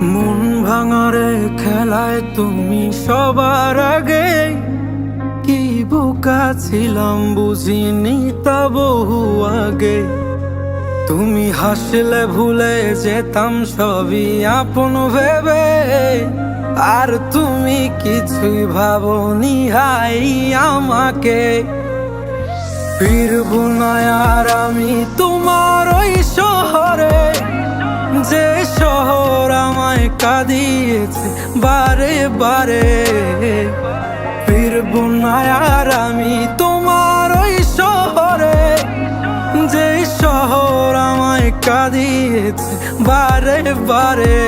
মন ভাঙারে খেলায় তুমি সবার আগে, কি বোকা ছিলাম বুঝিনি তা বহু আগে। তুমি হাসলে ভুলে যেতাম সবই আপন ভেবে, আর তুমি কিছুই ভাবনি হাই আমাকে। ফিরবো না আর আমি তোমার ওই শহরে, যে শহর আমায় কাঁদিয়েছে বারে বারে। ফিরবো না আর আমি তোমার ওই শহরে, যে শহর আমায় কাঁদিয়েছে বারে বারে।